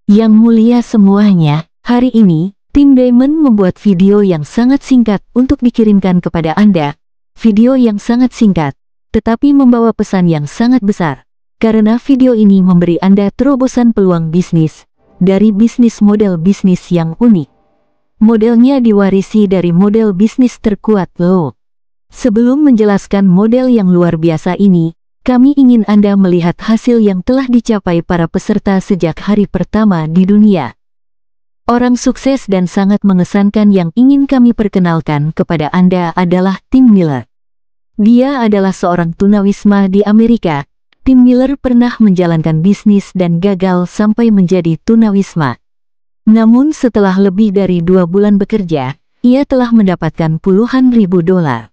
Yang mulia semuanya, hari ini, tim Diamond membuat video yang sangat singkat untuk dikirimkan kepada Anda. Video yang sangat singkat, tetapi membawa pesan yang sangat besar. Karena video ini memberi Anda terobosan peluang bisnis, dari bisnis model bisnis yang unik. Modelnya diwarisi dari model bisnis terkuat Low. Sebelum menjelaskan model yang luar biasa ini, kami ingin Anda melihat hasil yang telah dicapai para peserta sejak hari pertama di dunia. Orang sukses dan sangat mengesankan yang ingin kami perkenalkan kepada Anda adalah Tim Miller. Dia adalah seorang tunawisma di Amerika. Tim Miller pernah menjalankan bisnis dan gagal sampai menjadi tunawisma. Namun setelah lebih dari 2 bulan bekerja, ia telah mendapatkan puluhan ribu dolar.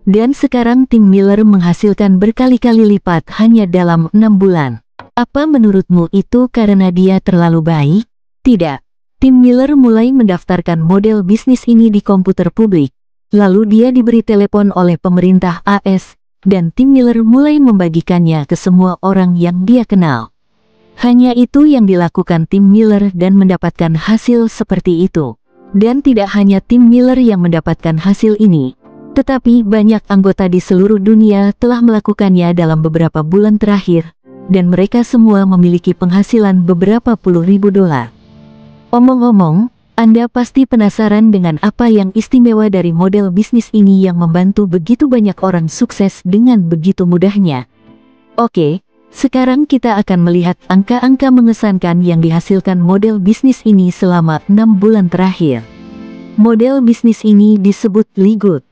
Dan sekarang Tim Miller menghasilkan berkali-kali lipat hanya dalam 6 bulan. Apa menurutmu itu karena dia terlalu baik? Tidak. Tim Miller mulai mendaftarkan model bisnis ini di komputer publik. Lalu dia diberi telepon oleh pemerintah AS, dan Tim Miller mulai membagikannya ke semua orang yang dia kenal. Hanya itu yang dilakukan Tim Miller dan mendapatkan hasil seperti itu. Dan tidak hanya Tim Miller yang mendapatkan hasil ini, tetapi banyak anggota di seluruh dunia telah melakukannya dalam beberapa bulan terakhir, dan mereka semua memiliki penghasilan beberapa puluh ribu dolar. Omong-omong, Anda pasti penasaran dengan apa yang istimewa dari model bisnis ini yang membantu begitu banyak orang sukses dengan begitu mudahnya. Oke, sekarang kita akan melihat angka-angka mengesankan yang dihasilkan model bisnis ini selama 6 bulan terakhir. Model bisnis ini disebut Ligood.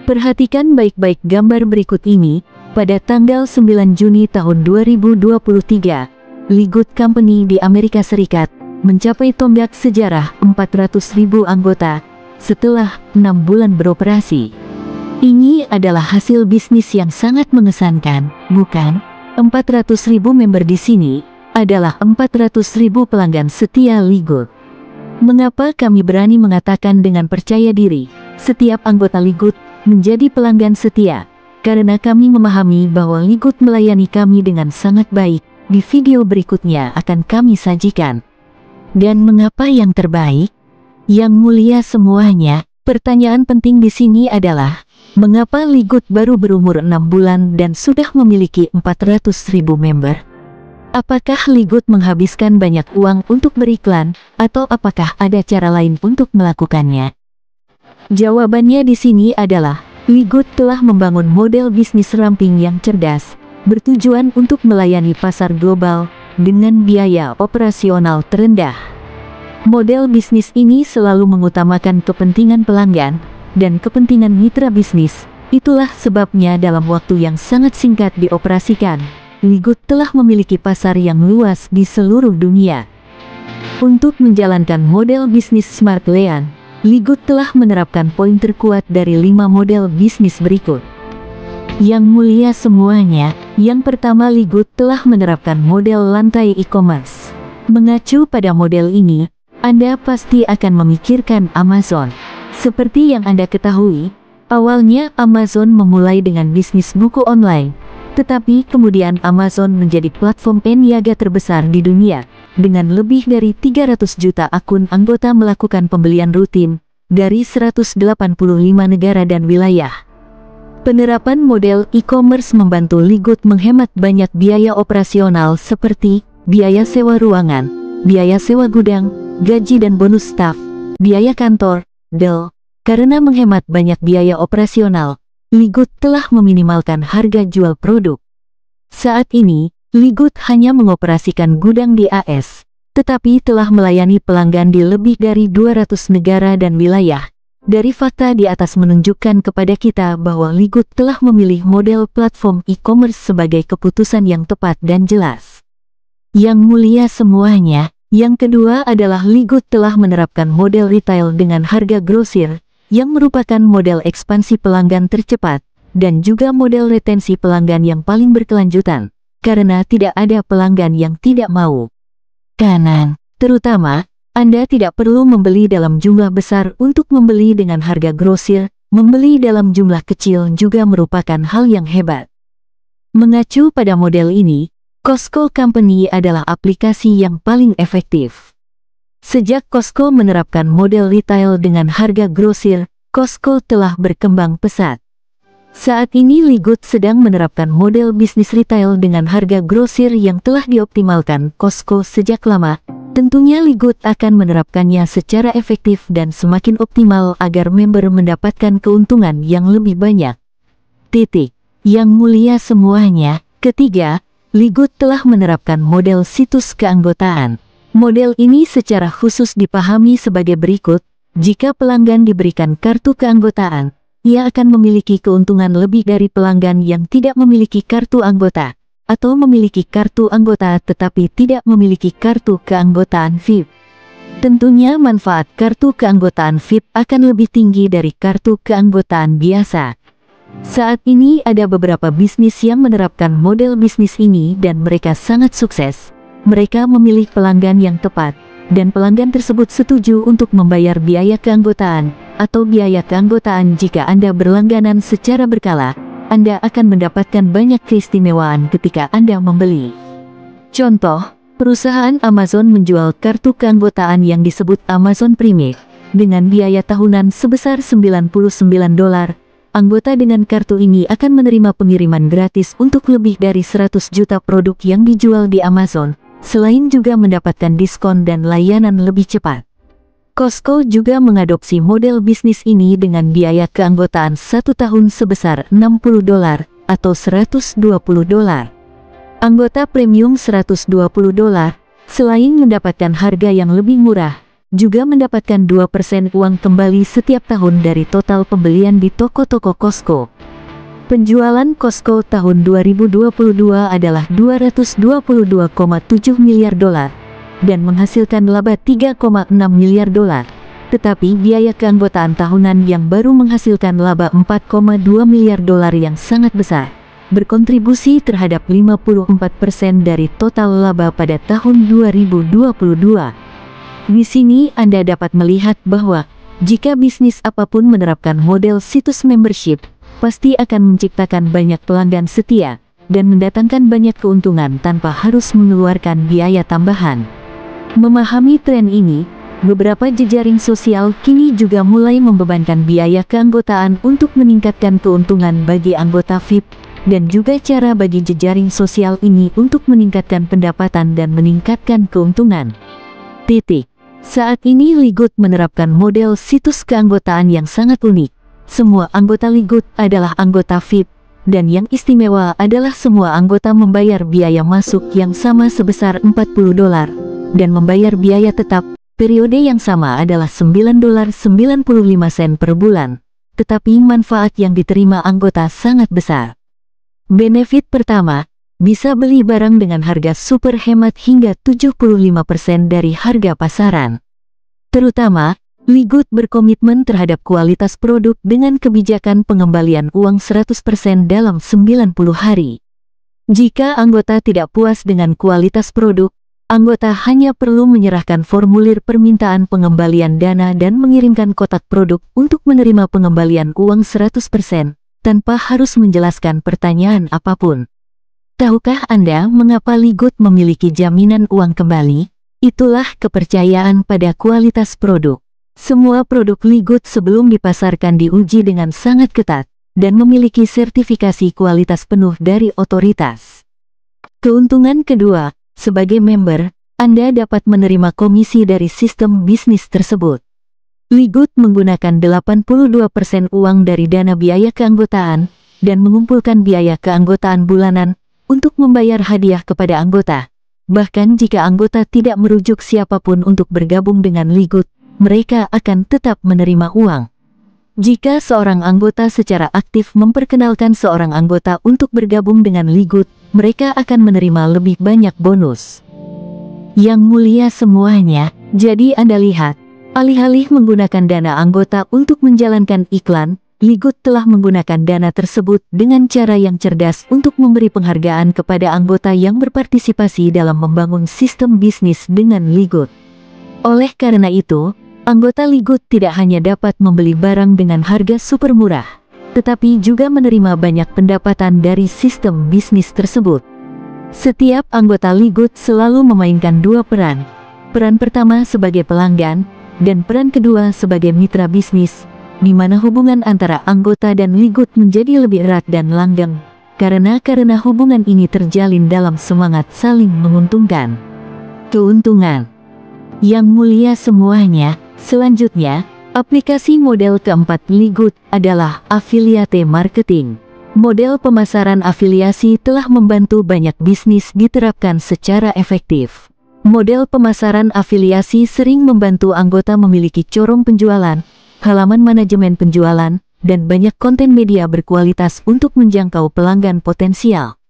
Perhatikan baik-baik gambar berikut ini. Pada tanggal 9 Juni tahun 2023, Ligood Company di Amerika Serikat mencapai tonggak sejarah 400.000 anggota setelah 6 bulan beroperasi. Ini adalah hasil bisnis yang sangat mengesankan, bukan? 400.000 member di sini adalah 400.000 pelanggan setia Ligood. Mengapa kami berani mengatakan dengan percaya diri, setiap anggota Ligood menjadi pelanggan setia? Karena kami memahami bahwa Ligood melayani kami dengan sangat baik. Di video berikutnya akan kami sajikan. Dan mengapa yang terbaik? Yang mulia semuanya, pertanyaan penting di sini adalah, mengapa Ligood baru berumur 6 bulan dan sudah memiliki 400.000 member? Apakah Ligood menghabiskan banyak uang untuk beriklan, atau apakah ada cara lain untuk melakukannya? Jawabannya di sini adalah, Ligood telah membangun model bisnis ramping yang cerdas, bertujuan untuk melayani pasar global, dengan biaya operasional terendah. Model bisnis ini selalu mengutamakan kepentingan pelanggan, dan kepentingan mitra bisnis. Itulah sebabnya dalam waktu yang sangat singkat dioperasikan, Ligood telah memiliki pasar yang luas di seluruh dunia. Untuk menjalankan model bisnis Smart Lean, Ligood telah menerapkan poin terkuat dari 5 model bisnis berikut. Yang mulia semuanya, yang pertama Ligood telah menerapkan model lantai e-commerce. Mengacu pada model ini, Anda pasti akan memikirkan Amazon. Seperti yang Anda ketahui, awalnya Amazon memulai dengan bisnis buku online, tetapi kemudian Amazon menjadi platform peniaga terbesar di dunia, dengan lebih dari 300 juta akun anggota melakukan pembelian rutin, dari 185 negara dan wilayah. Penerapan model e-commerce membantu Ligood menghemat banyak biaya operasional seperti biaya sewa ruangan, biaya sewa gudang, gaji dan bonus staf, biaya kantor, del. Karena menghemat banyak biaya operasional, Ligood telah meminimalkan harga jual produk. Saat ini, Ligood hanya mengoperasikan gudang di AS, tetapi telah melayani pelanggan di lebih dari 200 negara dan wilayah. Dari fakta di atas menunjukkan kepada kita bahwa Ligood telah memilih model platform e-commerce sebagai keputusan yang tepat dan jelas. Yang mulia semuanya, yang kedua adalah Ligood telah menerapkan model retail dengan harga grosir, yang merupakan model ekspansi pelanggan tercepat, dan juga model retensi pelanggan yang paling berkelanjutan. Karena tidak ada pelanggan yang tidak mau. Kanan, terutama, Anda tidak perlu membeli dalam jumlah besar untuk membeli dengan harga grosir, membeli dalam jumlah kecil juga merupakan hal yang hebat. Mengacu pada model ini, Costco Company adalah aplikasi yang paling efektif. Sejak Costco menerapkan model retail dengan harga grosir, Costco telah berkembang pesat. Saat ini Ligut sedang menerapkan model bisnis retail dengan harga grosir yang telah dioptimalkan Costco sejak lama. Tentunya Ligut akan menerapkannya secara efektif dan semakin optimal agar member mendapatkan keuntungan yang lebih banyak. Yang mulia semuanya. Ketiga, Ligut telah menerapkan model situs keanggotaan. Model ini secara khusus dipahami sebagai berikut: jika pelanggan diberikan kartu keanggotaan, ia akan memiliki keuntungan lebih dari pelanggan yang tidak memiliki kartu anggota, atau memiliki kartu anggota tetapi tidak memiliki kartu keanggotaan VIP. Tentunya manfaat kartu keanggotaan VIP akan lebih tinggi dari kartu keanggotaan biasa. Saat ini ada beberapa bisnis yang menerapkan model bisnis ini dan mereka sangat sukses. Mereka memilih pelanggan yang tepat, dan pelanggan tersebut setuju untuk membayar biaya keanggotaan atau biaya keanggotaan. Jika Anda berlangganan secara berkala, Anda akan mendapatkan banyak keistimewaan ketika Anda membeli. Contoh, perusahaan Amazon menjual kartu keanggotaan yang disebut Amazon Prime dengan biaya tahunan sebesar $99. Anggota dengan kartu ini akan menerima pengiriman gratis untuk lebih dari 100 juta produk yang dijual di Amazon, selain juga mendapatkan diskon dan layanan lebih cepat. Costco juga mengadopsi model bisnis ini dengan biaya keanggotaan 1 tahun sebesar $60 atau $120. Anggota premium $120, selain mendapatkan harga yang lebih murah, juga mendapatkan 2% uang kembali setiap tahun dari total pembelian di toko-toko Costco. Penjualan Costco tahun 2022 adalah $222,7 miliar dan menghasilkan laba $3,6 miliar. Tetapi biaya keanggotaan tahunan yang baru menghasilkan laba $4,2 miliar yang sangat besar, berkontribusi terhadap 54% dari total laba pada tahun 2022. Di sini Anda dapat melihat bahwa jika bisnis apapun menerapkan model situs membership, pasti akan menciptakan banyak pelanggan setia dan mendatangkan banyak keuntungan tanpa harus mengeluarkan biaya tambahan. Memahami tren ini, beberapa jejaring sosial kini juga mulai membebankan biaya keanggotaan untuk meningkatkan keuntungan bagi anggota VIP, dan juga cara bagi jejaring sosial ini untuk meningkatkan pendapatan dan meningkatkan keuntungan. Saat ini Ligut menerapkan model situs keanggotaan yang sangat unik. Semua anggota Ligut adalah anggota VIP, dan yang istimewa adalah semua anggota membayar biaya masuk yang sama sebesar $40, dan membayar biaya tetap, periode yang sama adalah $9.95 per bulan. Tetapi manfaat yang diterima anggota sangat besar. Benefit pertama, bisa beli barang dengan harga super hemat hingga 75% dari harga pasaran. Terutama, Ligut berkomitmen terhadap kualitas produk dengan kebijakan pengembalian uang 100% dalam 90 hari. Jika anggota tidak puas dengan kualitas produk, anggota hanya perlu menyerahkan formulir permintaan pengembalian dana dan mengirimkan kotak produk untuk menerima pengembalian uang 100%, tanpa harus menjelaskan pertanyaan apapun. Tahukah Anda mengapa Ligut memiliki jaminan uang kembali? Itulah kepercayaan pada kualitas produk. Semua produk Ligut sebelum dipasarkan diuji dengan sangat ketat, dan memiliki sertifikasi kualitas penuh dari otoritas. Keuntungan kedua, sebagai member, Anda dapat menerima komisi dari sistem bisnis tersebut. Ligut menggunakan 82% uang dari dana biaya keanggotaan, dan mengumpulkan biaya keanggotaan bulanan, untuk membayar hadiah kepada anggota. Bahkan jika anggota tidak merujuk siapapun untuk bergabung dengan Ligut, mereka akan tetap menerima uang. Jika seorang anggota secara aktif memperkenalkan seorang anggota untuk bergabung dengan Ligut, mereka akan menerima lebih banyak bonus. Yang mulia semuanya, jadi Anda lihat, alih-alih menggunakan dana anggota untuk menjalankan iklan, Ligut telah menggunakan dana tersebut dengan cara yang cerdas untuk memberi penghargaan kepada anggota yang berpartisipasi dalam membangun sistem bisnis dengan Ligut. Oleh karena itu, anggota Ligut tidak hanya dapat membeli barang dengan harga super murah, tetapi juga menerima banyak pendapatan dari sistem bisnis tersebut. Setiap anggota Ligut selalu memainkan dua peran. Peran pertama sebagai pelanggan, dan peran kedua sebagai mitra bisnis, di mana hubungan antara anggota dan Ligut menjadi lebih erat dan langgeng, karena hubungan ini terjalin dalam semangat saling menguntungkan. Keuntungan. Yang mulia semuanya, selanjutnya, aplikasi model keempat Ligut adalah affiliate marketing. Model pemasaran afiliasi telah membantu banyak bisnis diterapkan secara efektif. Model pemasaran afiliasi sering membantu anggota memiliki corong penjualan, halaman manajemen penjualan, dan banyak konten media berkualitas untuk menjangkau pelanggan potensial.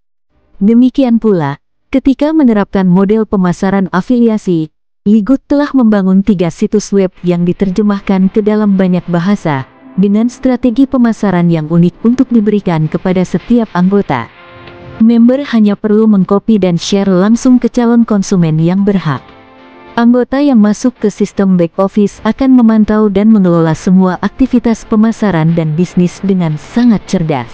Demikian pula, ketika menerapkan model pemasaran afiliasi, Ligut telah membangun 3 situs web yang diterjemahkan ke dalam banyak bahasa, dengan strategi pemasaran yang unik untuk diberikan kepada setiap anggota. Member hanya perlu mengcopy dan share langsung ke calon konsumen yang berhak. Anggota yang masuk ke sistem back office akan memantau dan mengelola semua aktivitas pemasaran dan bisnis dengan sangat cerdas.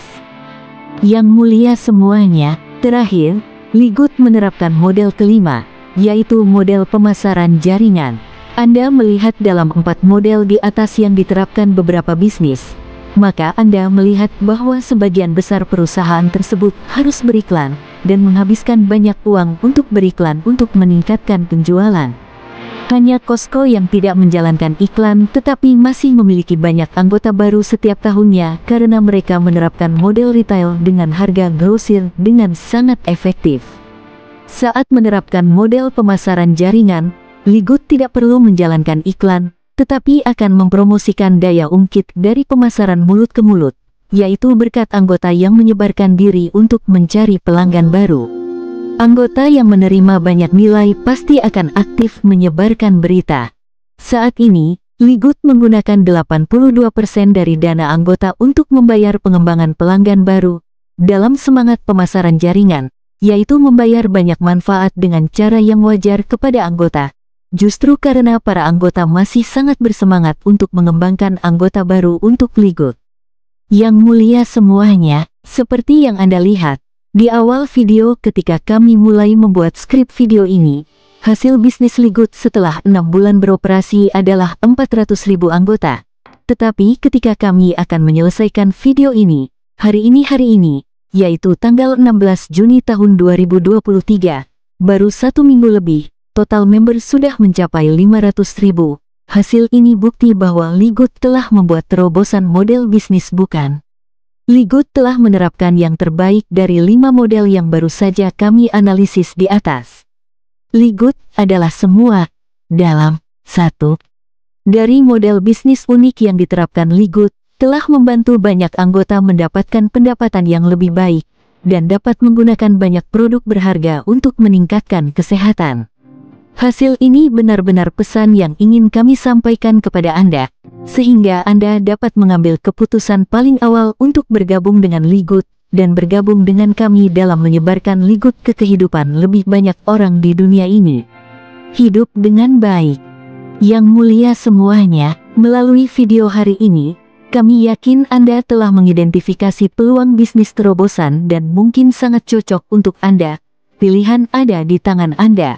Yang mulia semuanya, terakhir, Ligut menerapkan model kelima, yaitu model pemasaran jaringan. Anda melihat dalam 4 model di atas yang diterapkan beberapa bisnis, maka Anda melihat bahwa sebagian besar perusahaan tersebut harus beriklan, dan menghabiskan banyak uang untuk beriklan untuk meningkatkan penjualan. Hanya Costco yang tidak menjalankan iklan tetapi masih memiliki banyak anggota baru setiap tahunnya karena mereka menerapkan model retail dengan harga grosir dengan sangat efektif. Saat menerapkan model pemasaran jaringan, Ligut tidak perlu menjalankan iklan, tetapi akan mempromosikan daya ungkit dari pemasaran mulut ke mulut, yaitu berkat anggota yang menyebarkan diri untuk mencari pelanggan baru. Anggota yang menerima banyak nilai pasti akan aktif menyebarkan berita. Saat ini, Ligut menggunakan 82% dari dana anggota untuk membayar pengembangan pelanggan baru, dalam semangat pemasaran jaringan, yaitu membayar banyak manfaat dengan cara yang wajar kepada anggota. Justru karena para anggota masih sangat bersemangat untuk mengembangkan anggota baru untuk Ligut. Yang mulia semuanya, seperti yang Anda lihat di awal video ketika kami mulai membuat skrip video ini, hasil bisnis Ligut setelah 6 bulan beroperasi adalah 400.000 anggota. Tetapi ketika kami akan menyelesaikan video ini, hari ini, yaitu tanggal 16 Juni tahun 2023, baru 1 minggu lebih, total member sudah mencapai 500.000. Hasil ini bukti bahwa Ligut telah membuat terobosan model bisnis bukan? Ligut telah menerapkan yang terbaik dari 5 model yang baru saja kami analisis di atas. Ligut adalah semua dalam satu. Dari model bisnis unik yang diterapkan Ligut, telah membantu banyak anggota mendapatkan pendapatan yang lebih baik, dan dapat menggunakan banyak produk berharga untuk meningkatkan kesehatan. Hasil ini benar-benar pesan yang ingin kami sampaikan kepada Anda, sehingga Anda dapat mengambil keputusan paling awal untuk bergabung dengan Ligut, dan bergabung dengan kami dalam menyebarkan Ligut ke kehidupan lebih banyak orang di dunia ini. Hidup dengan baik. Yang mulia semuanya, melalui video hari ini, kami yakin Anda telah mengidentifikasi peluang bisnis terobosan dan mungkin sangat cocok untuk Anda. Pilihan ada di tangan Anda.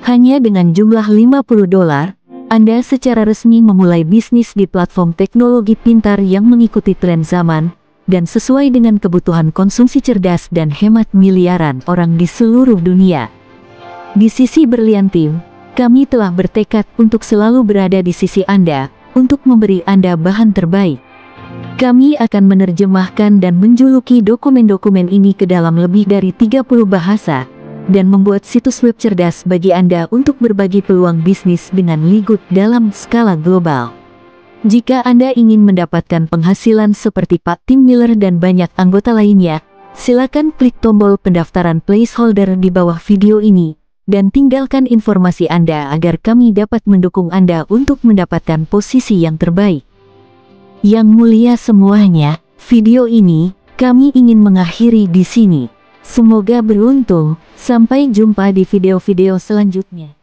Hanya dengan jumlah $50, Anda secara resmi memulai bisnis di platform teknologi pintar yang mengikuti tren zaman, dan sesuai dengan kebutuhan konsumsi cerdas dan hemat miliaran orang di seluruh dunia. Di sisi Berlian Team, kami telah bertekad untuk selalu berada di sisi Anda, untuk memberi Anda bahan terbaik. Kami akan menerjemahkan dan menjuluki dokumen-dokumen ini ke dalam lebih dari 30 bahasa, dan membuat situs web cerdas bagi Anda untuk berbagi peluang bisnis dengan Ligut dalam skala global. Jika Anda ingin mendapatkan penghasilan seperti Pak Tim Miller dan banyak anggota lainnya, silakan klik tombol pendaftaran placeholder di bawah video ini, dan tinggalkan informasi Anda agar kami dapat mendukung Anda untuk mendapatkan posisi yang terbaik. Yang mulia semuanya, video ini kami ingin mengakhiri di sini. Semoga beruntung. Sampai jumpa di video-video selanjutnya.